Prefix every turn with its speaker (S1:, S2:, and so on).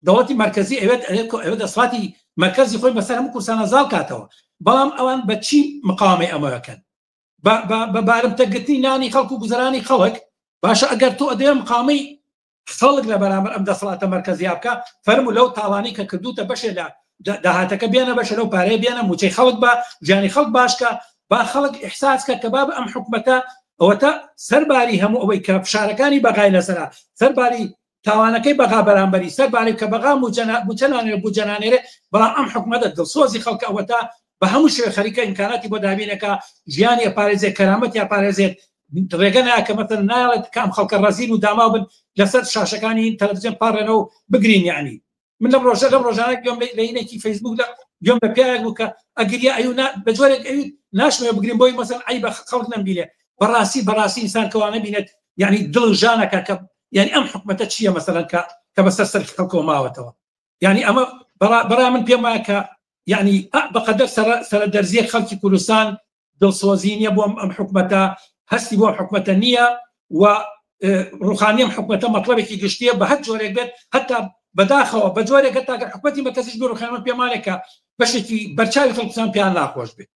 S1: دەوڵەتی مرکزی ئەوێت دەسڵاتی مرکزی خۆی بەسەر هەموو کورسانە زاڵ کاتەوە بەڵام ئەوان بە چی مقامی ئەمەکەن بە بارمتەگرتنی نانی خەڵک و گوزەرانی خەڵک باشە ئەگەر تۆ ئەدەوێ مقامی خەڵک لە بەرامبەر ئەم دەسەڵاتە مرکزی بکە فەرموو لەو تاوانی کە کردوتە بەشێ لە داهاتەکە بێنە بەشە لەو پارەیە بێنە موچەی خەڵک بە ژیانی خەڵک باشکە با خەڵک ئیحساسکە کە با ئەم حکومەتە ئەوەتە سەرباری هەموو ئەوەی کە فشارەکانی بەغای لەسەرا سەرباری تاوانەکەی بەغا بەرامبەری سەرباری کە بەغا موچەنانێ بوجەنانێرێ بەڵام ئەم حکومەتە دڵسۆزی خەڵک ئەوەتە بە هەموو شوێ خەریکە ئیمکاناتی بۆ دابینەکە ژیانی ئەپارێزێت کەرامەتی ئەپارێزێت ڕێگە نایە کە مەتەن نایڵێت کام خەڵکە ڕەزین و داما بن لەسەر شاشەکانی تەلەڤیزیۆن پاڕێنەوە بگرین یعنی من لەم ڕۆژانە گوێم لە یەکێکی فەیسبوک گوێم بە پیاوێک بوو کە ئەگریا بە جۆرێک ئەوی ناشمێ بگرین بۆی مەسەن ئەی بە خەڵک نەمبینێ بەڕاستی ئینسان کەوانە بینێت یعنی دڵ ژانەکە کە یعنی ئەم حکومەتە چییە مەسەلەن کە بەسەر سەر خەڵکەوە ماوەتەوە یعنی ئەمە بەڕای من پێم وایە کە یعنی بەقەدەر سەرە دەرزیە خەڵکی کوردستان دڵسۆزی نییە بۆ ئەم حکومەتە هەستی بۆ حکومەتە نییە و ڕوخانی ئەم حکومەتە مەطلبێکی گشتیە بە هەر جۆرێک بێت هەتا بەداخەوە بە جۆرێک هەتا کە حکومەتی مرکزیش بێ ڕوخانی پێمانێکە بەشێکی بەرچاوی خەڵکستان پێیان ناخۆش بێت